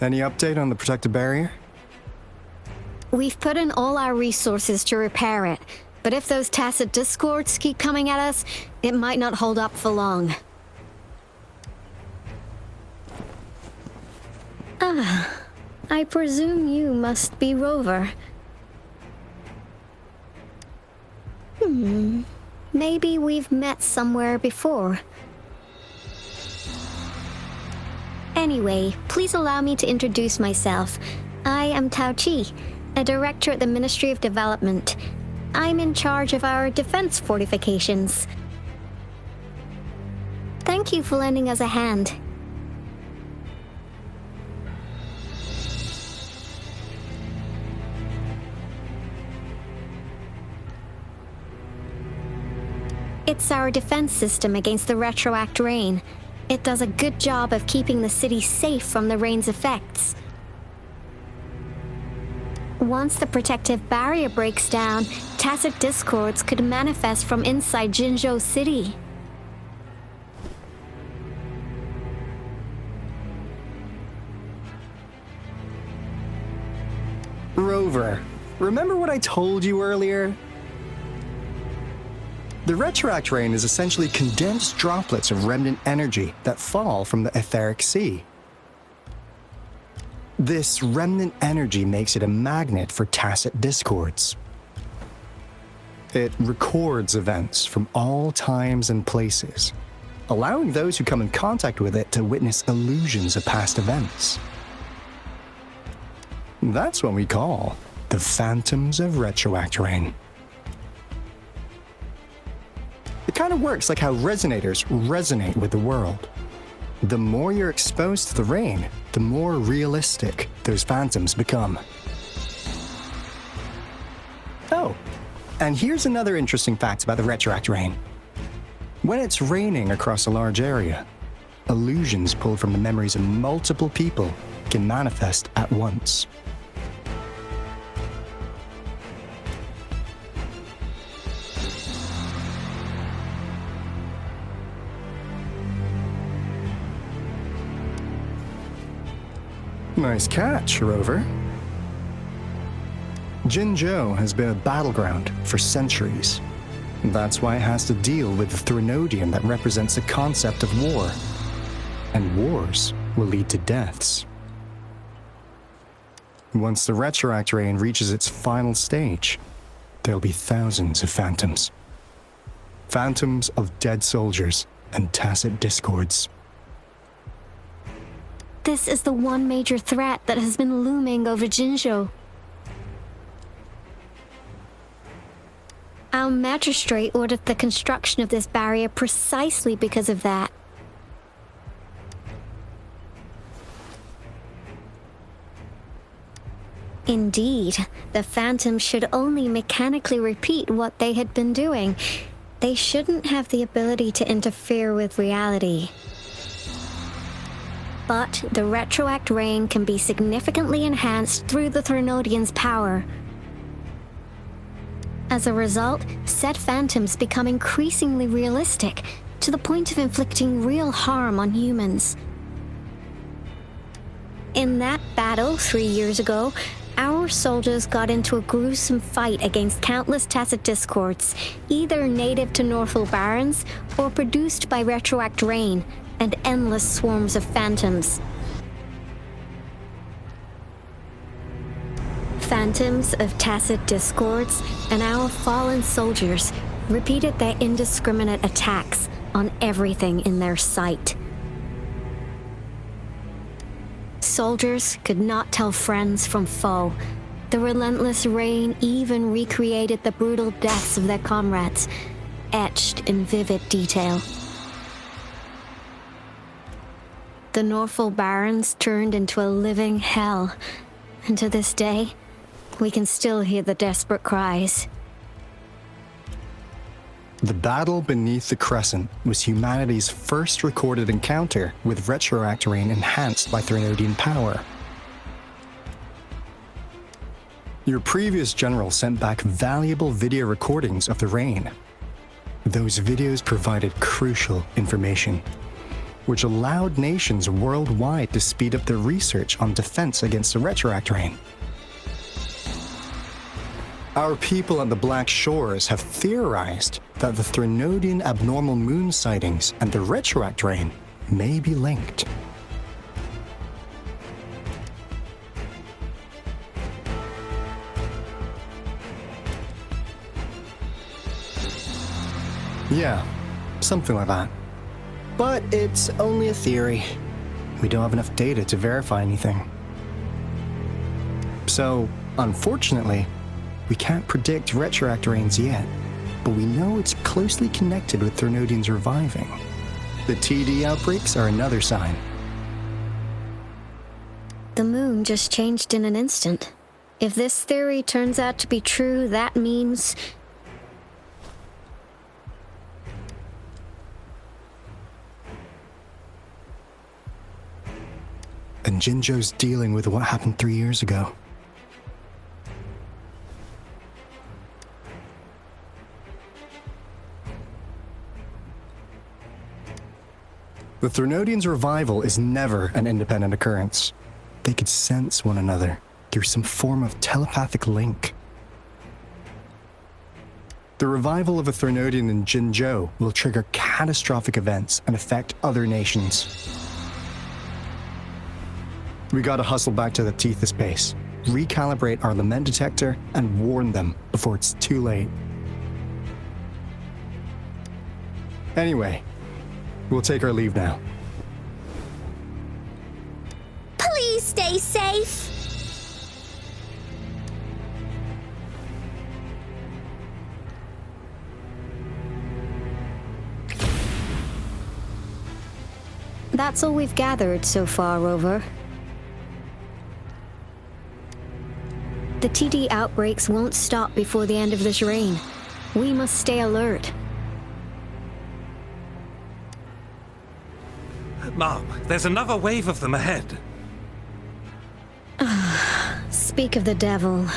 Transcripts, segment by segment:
Any update on the protective barrier? We've put in all our resources to repair it, but if those tacit discords keep coming at us, it might not hold up for long. I presume you must be Rover. Maybe we've met somewhere before. Anyway, please allow me to introduce myself. I am Tao Chi, a director at the Ministry of Development. I'm in charge of our defense fortifications. Thank you for lending us a hand. It's our defense system against the retroact rain. It does a good job of keeping the city safe from the rain's effects. Once the protective barrier breaks down, tacit discords could manifest from inside Jinzhou City. Rover, remember what I told you earlier? The retroact rain is essentially condensed droplets of remnant energy that fall from the etheric sea. This remnant energy makes it a magnet for tacit discords. It records events from all times and places, allowing those who come in contact with it to witness illusions of past events. That's what we call the phantoms of retroact rain. It kind of works like how resonators resonate with the world. The more you're exposed to the rain, the more realistic those phantoms become. Oh, and here's another interesting fact about the retroact rain. When it's raining across a large area, illusions pulled from the memories of multiple people can manifest at once. Nice catch, Rover. Jinzhou has been a battleground for centuries. That's why it has to deal with the Threnodium that represents the concept of war. And wars will lead to deaths. Once the retroact rain reaches its final stage, there'll be thousands of phantoms. Phantoms of dead soldiers and tacit discords. This is the one major threat that has been looming over Jinzhou. Our magistrate ordered the construction of this barrier precisely because of that. Indeed, the phantoms should only mechanically repeat what they had been doing. They shouldn't have the ability to interfere with reality. But the retroact rain can be significantly enhanced through the Threnodian's power. As a result, said phantoms become increasingly realistic, to the point of inflicting real harm on humans. In that battle 3 years ago, our soldiers got into a gruesome fight against countless tacit discords, either native to Northwell Barrens or produced by retroact rain and endless swarms of phantoms. Phantoms of tacit discords and our fallen soldiers repeated their indiscriminate attacks on everything in their sight. Soldiers could not tell friends from foe. The relentless rain even recreated the brutal deaths of their comrades, etched in vivid detail. The Northwell Barrens turned into a living hell, and to this day, we can still hear the desperate cries. The battle beneath the Crescent was humanity's first recorded encounter with retroact rain enhanced by Threnodian power. Your previous general sent back valuable video recordings of the rain. Those videos provided crucial information. which allowed nations worldwide to speed up their research on defense against the retroact rain. Our people on the Black Shores have theorized that the Threnodian abnormal moon sightings and the retroact rain may be linked. Yeah, something like that. But it's only a theory. We don't have enough data to verify anything. So, unfortunately, we can't predict retroact rains yet, but we know it's closely connected with Threnodians reviving. The TD outbreaks are another sign. The moon just changed in an instant. If this theory turns out to be true, that means... And Jinzhou's dealing with what happened 3 years ago. The Threnodians' revival is never an independent occurrence. They could sense one another through some form of telepathic link. The revival of a Threnodian in Jinzhou will trigger catastrophic events and affect other nations. We gotta hustle back to the Tethys base, recalibrate our lament detector, and warn them before it's too late. Anyway, we'll take our leave now. Please stay safe! That's all we've gathered so far, Rover. The TD outbreaks won't stop before the end of this reign. We must stay alert. Mom, there's another wave of them ahead. Speak of the devil.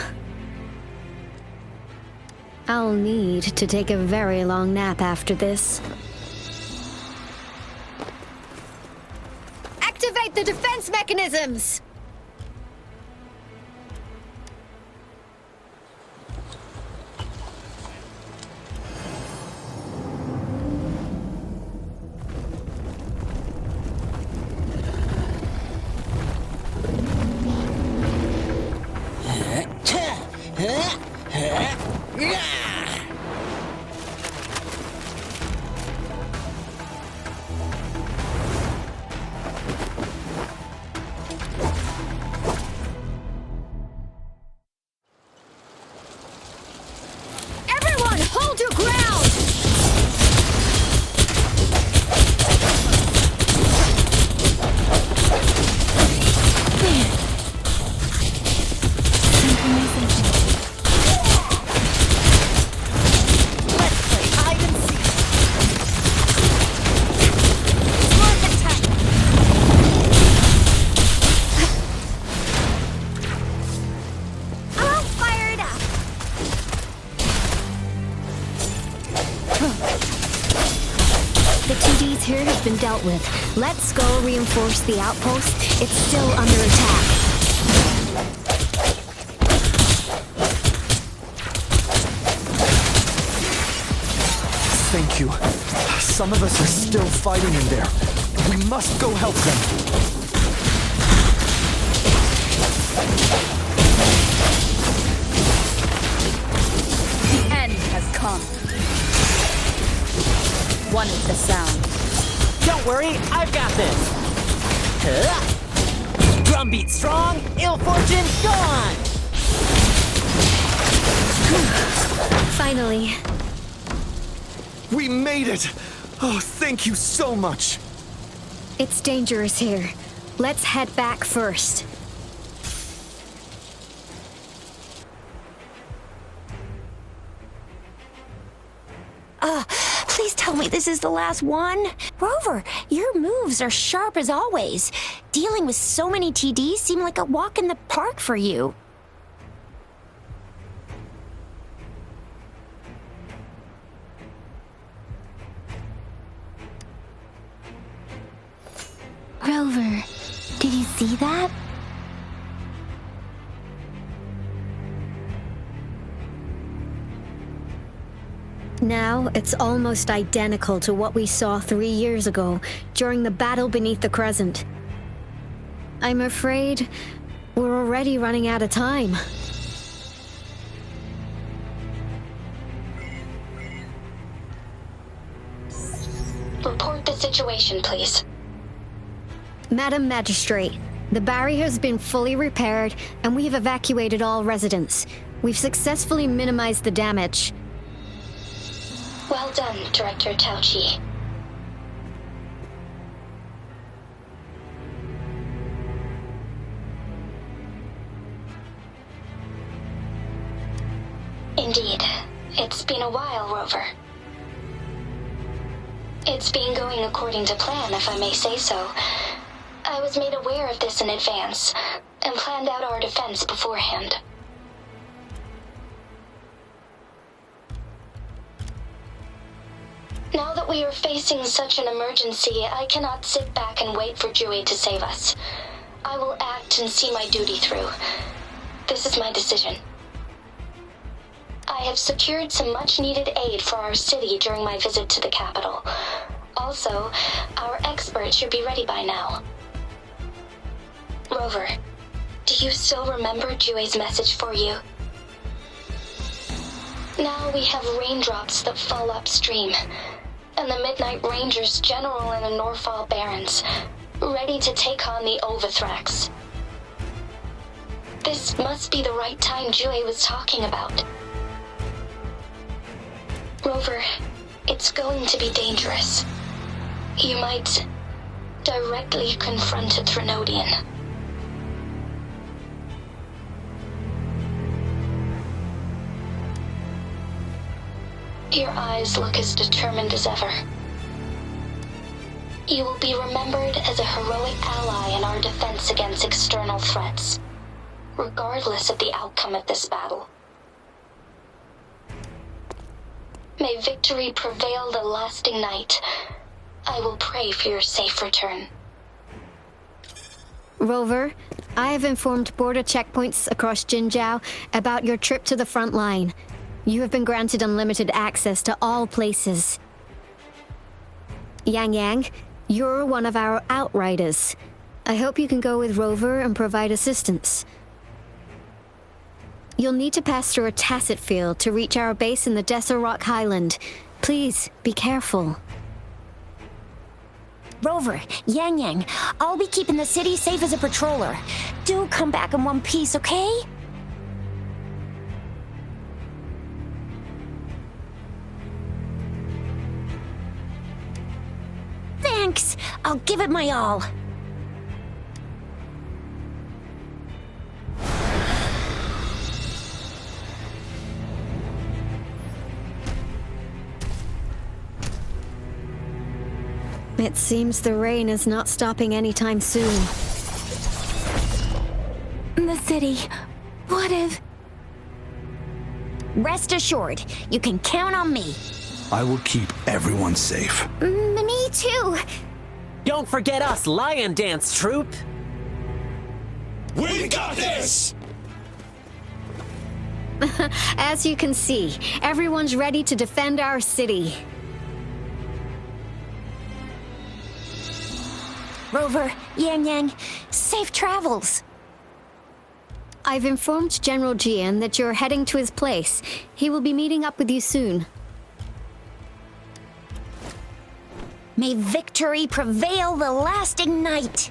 I'll need to take a very long nap after this. Activate the defense mechanisms! Everyone, hold your ground! Here has been dealt with. Let's go reinforce the outpost. It's still under attack. Thank you. Some of us are still fighting in there. We must go help them. The end has come. One is the sound. Don't worry, I've got this. Drumbeat strong, ill fortune gone. Finally. We made it! Oh, thank you so much! It's dangerous here. Let's head back first. Please tell me this is the last one. Rover, your moves are sharp as always. Dealing with so many TDs seemed like a walk in the park for you. Rover, did you see that? Now, it's almost identical to what we saw 3 years ago during the battle beneath the Crescent. I'm afraid we're already running out of time. Report the situation, please. Madam Magistrate, the barrier has been fully repaired and we have evacuated all residents. We've successfully minimized the damage. Well done, Director Tauchi. Indeed. It's been a while, Rover. It's been going according to plan, if I may say so. I was made aware of this in advance, and planned out our defense beforehand. Now that we are facing such an emergency, I cannot sit back and wait for Jue to save us. I will act and see my duty through. This is my decision. I have secured some much-needed aid for our city during my visit to the capital. Also, our expert should be ready by now. Rover, do you still remember Jue's message for you? Now we have raindrops that fall upstream, and the Midnight Rangers General and the Norfall Barons, ready to take on the Overthrax. This must be the right time Jue was talking about. Rover, it's going to be dangerous. You might directly confront a Trinodian. Your eyes look as determined as ever. You will be remembered as a heroic ally in our defense against external threats, regardless of the outcome of this battle. May victory prevail the lasting night. I will pray for your safe return. Rover, I have informed border checkpoints across Jinjiao about your trip to the front line. You have been granted unlimited access to all places. Yang Yang, you're one of our outriders. I hope you can go with Rover and provide assistance. You'll need to pass through a tacit field to reach our base in the Desert Rock Highland. Please, be careful. Rover, Yang Yang, I'll be keeping the city safe as a patroller. Do come back in one piece, okay? Thanks! I'll give it my all. It seems the rain is not stopping anytime soon. The city. What if... Rest assured, you can count on me. I will keep everyone safe. Me too. Don't forget us, Lion Dance Troop! We got this! As you can see, everyone's ready to defend our city. Rover, Yang Yang, safe travels. I've informed General Jian that you're heading to his place. He will be meeting up with you soon. May victory prevail the lasting night.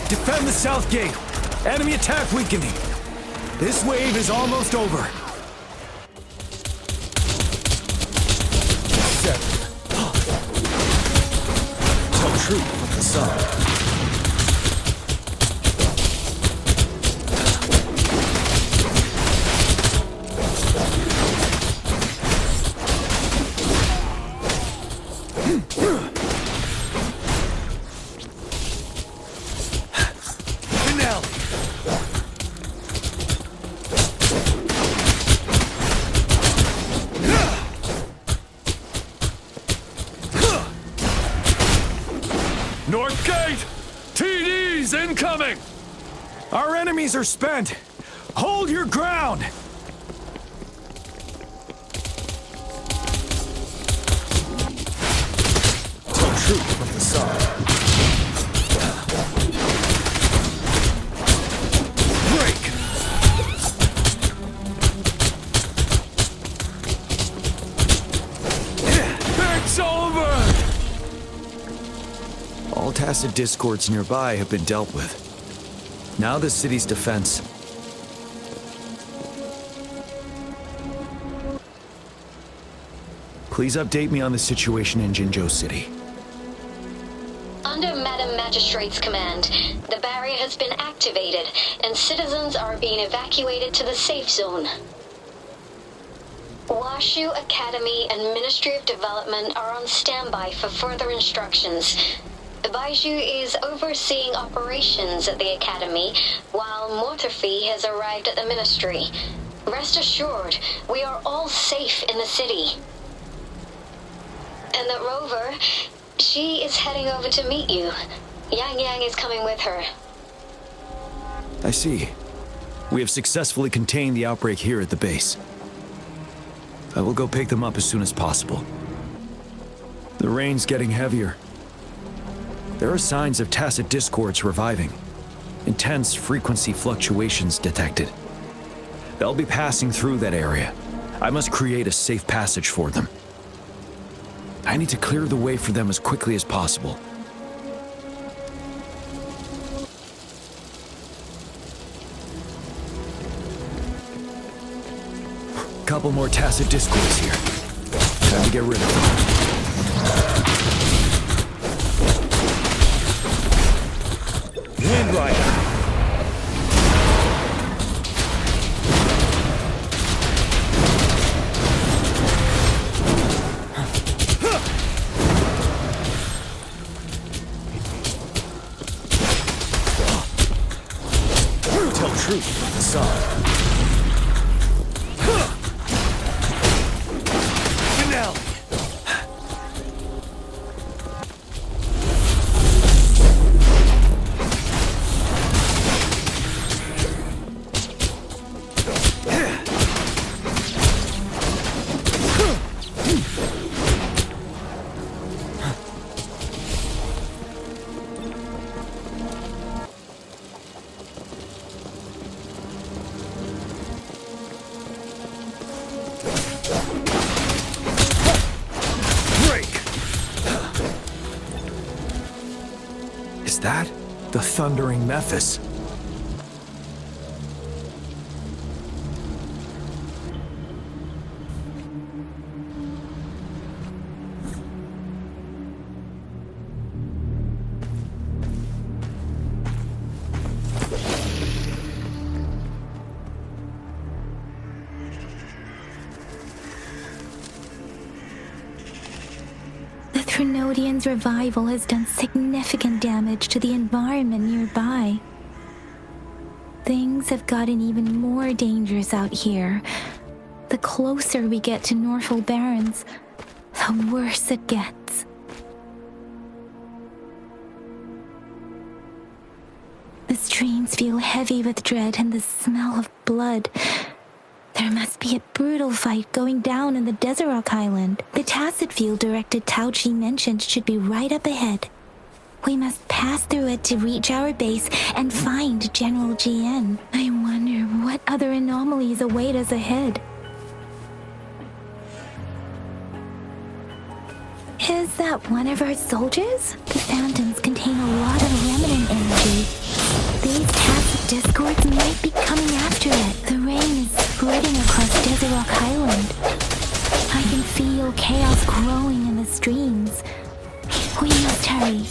Defend the south gate! Enemy attack weakening! This wave is almost over! Tell truth with the sun. incoming! Our enemies are spent! Hold your ground! Tell truth from the side. Break! It's over! All tacit discords nearby have been dealt with. Now the city's defense. Please update me on the situation in Jinzhou City. Under Madam Magistrate's command, the barrier has been activated, and citizens are being evacuated to the safe zone. Washu Academy and Ministry of Development are on standby for further instructions. Baiju is overseeing operations at the Academy, while Mortarfi has arrived at the Ministry. Rest assured, we are all safe in the city. And that Rover, she is heading over to meet you. Yang Yang is coming with her. I see. We have successfully contained the outbreak here at the base. I will go pick them up as soon as possible. The rain's getting heavier. There are signs of tacit discords reviving. Intense frequency fluctuations detected. They'll be passing through that area. I must create a safe passage for them. I need to clear the way for them as quickly as possible. Couple more tacit discords here. Time to get rid of them. Wind Rider! Tell truth from the side. Finale! Is that the thundering Mephis? The Trinodian's revival has done significant damage to the environment nearby. Things have gotten even more dangerous out here. The closer we get to Norfolk Barrens, the worse it gets. The streams feel heavy with dread and the smell of blood. There must be a brutal fight going down in the Desert Rock Island. The tacit field directed Tao Chi mentioned should be right up ahead. We must pass through it to reach our base and find General GN. I wonder what other anomalies await us ahead. Is that one of our soldiers? The phantoms contain a lot of remnant energy. These tacit discords might be coming after it. The rain is spreading across Desert Rock Island. I can feel chaos growing in the streams. We must hurry.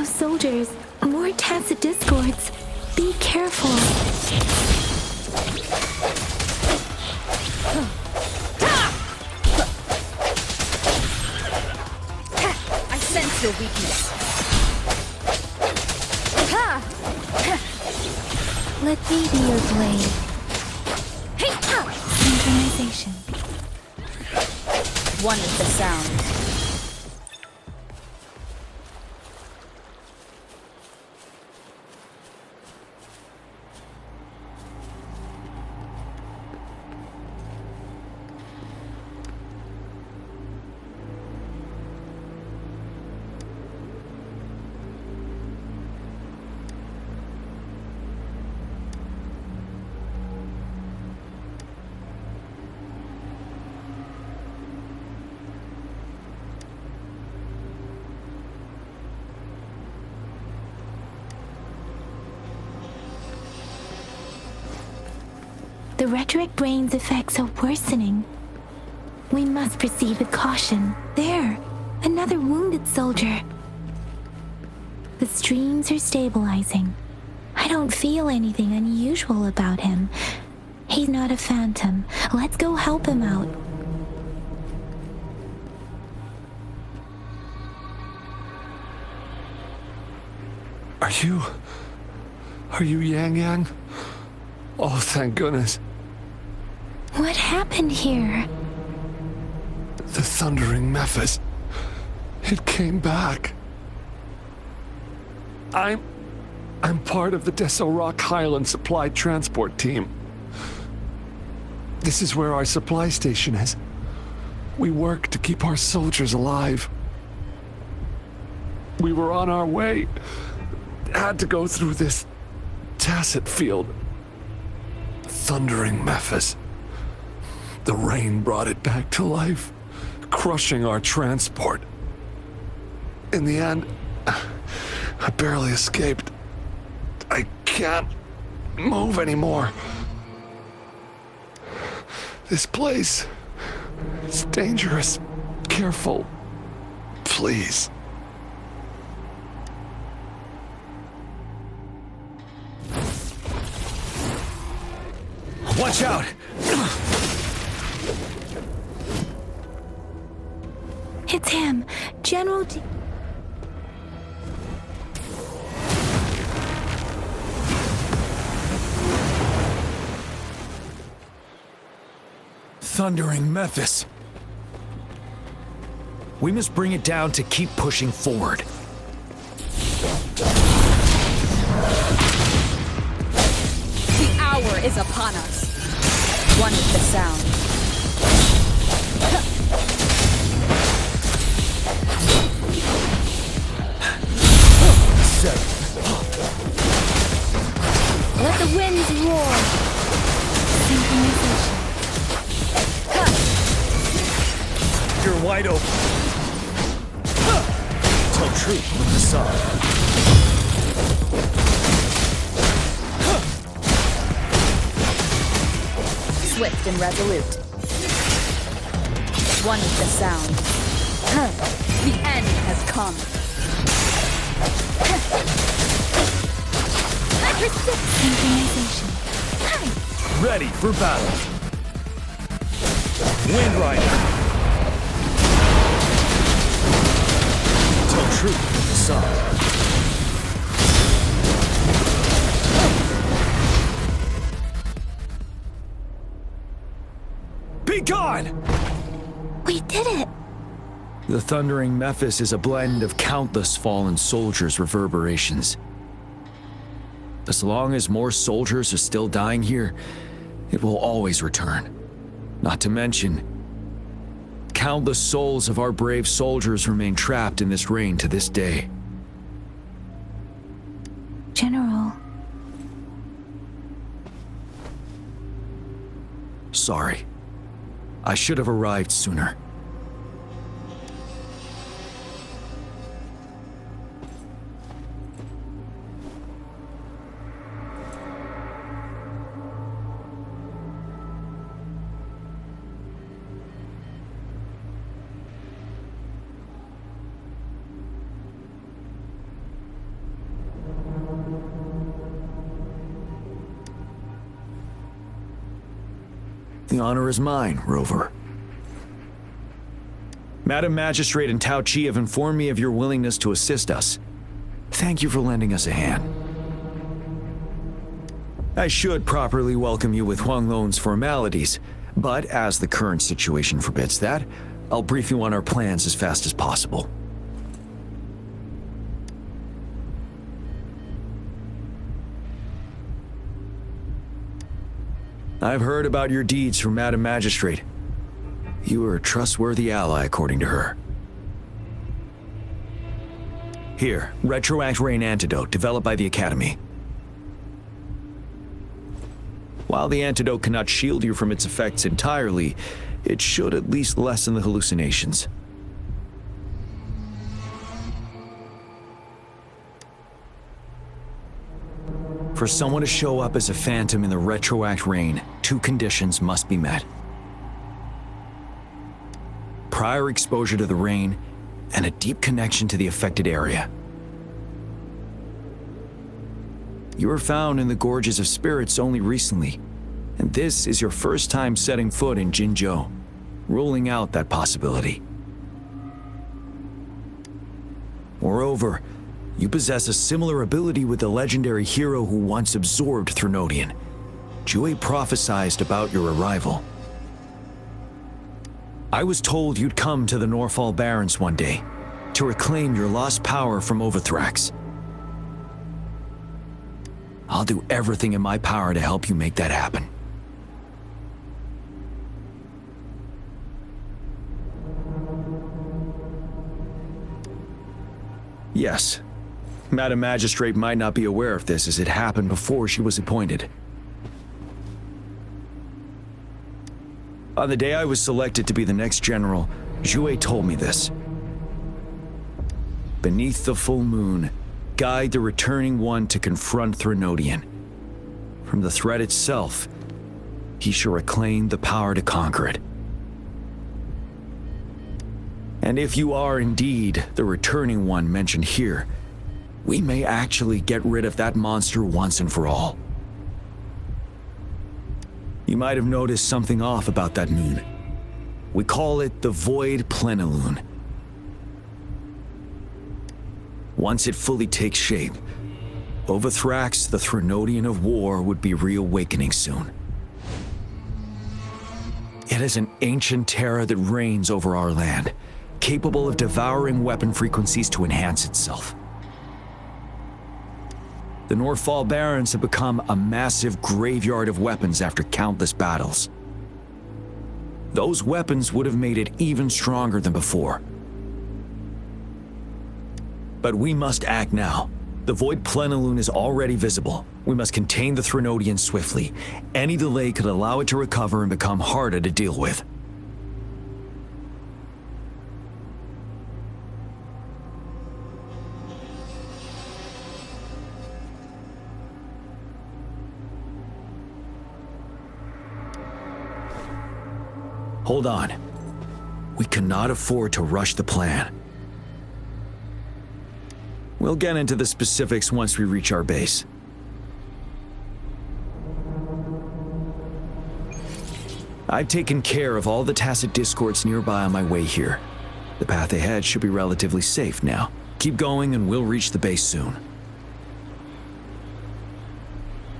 Those soldiers, more tacit discords. Be careful. I sense your weakness. Let me be your blade. Synchronization. One with the sound. The rhetoric brain's effects are worsening. We must proceed with caution. There, another wounded soldier. The streams are stabilizing. I don't feel anything unusual about him. He's not a phantom. Let's go help him out. Are you Yang Yang? Oh, thank goodness. What happened here? The thundering Memphis. It came back. I'm part of the Deso Rock Highland Supply Transport Team. This is where our supply station is. We work to keep our soldiers alive. We were on our way. Had to go through this tacit field. Thundering Memphis. The rain brought it back to life, crushing our transport. In the end, I barely escaped. I can't move anymore. This place is dangerous. Careful, please. Watch out! It's him, General D. Thundering Memphis. We must bring it down to keep pushing forward. The hour is upon us. One with the sound. Let the winds roar. Synchronization. You're wide open. Tell truth with the sun. Swift and resolute. One with the sound. The end has come. Synchronization. Ready for battle. Wind Rider. Tell truth with the sun. Be gone! We did it! The thundering Memphis is a blend of countless fallen soldiers' reverberations. As long as more soldiers are still dying here, it will always return. Not to mention, countless souls of our brave soldiers remain trapped in this rain to this day. General. Sorry. I should have arrived sooner. The honor is mine, Rover. Madam Magistrate and Tao Chi have informed me of your willingness to assist us. Thank you for lending us a hand. I should properly welcome you with Huanglong's formalities, but as the current situation forbids that, I'll brief you on our plans as fast as possible. I've heard about your deeds from Madam Magistrate. You are a trustworthy ally, according to her. Here, Retroact Rain Antidote, developed by the Academy. While the antidote cannot shield you from its effects entirely, it should at least lessen the hallucinations. For someone to show up as a phantom in the Retroact Rain, 2 conditions must be met. Prior exposure to the rain, and a deep connection to the affected area. You were found in the Gorges of Spirits only recently, and this is your first time setting foot in Jinzhou, ruling out that possibility. Moreover, you possess a similar ability with the legendary hero who once absorbed Threnodian. Jue prophesied about your arrival. I was told you'd come to the Norfall Barrens one day, to reclaim your lost power from Overthrax. I'll do everything in my power to help you make that happen. Yes. Madam Magistrate might not be aware of this as it happened before she was appointed. On the day I was selected to be the next general, Jue told me this. Beneath the full moon, guide the returning one to confront Threnodian. From the threat itself, he shall reclaim the power to conquer it. And if you are indeed the returning one mentioned here, we may actually get rid of that monster once and for all. You might have noticed something off about that moon. We call it the Void Plenilune. Once it fully takes shape, Overthrax, the Threnodian of War, would be reawakening soon. It is an ancient terror that reigns over our land, capable of devouring weapon frequencies to enhance itself. The Norfall Barrens have become a massive graveyard of weapons after countless battles. Those weapons would have made it even stronger than before. But we must act now. The Void Plenilune is already visible. We must contain the Threnodian swiftly. Any delay could allow it to recover and become harder to deal with. Hold on. We cannot afford to rush the plan. We'll get into the specifics once we reach our base. I've taken care of all the tacit discords nearby on my way here. The path ahead should be relatively safe now. Keep going and we'll reach the base soon.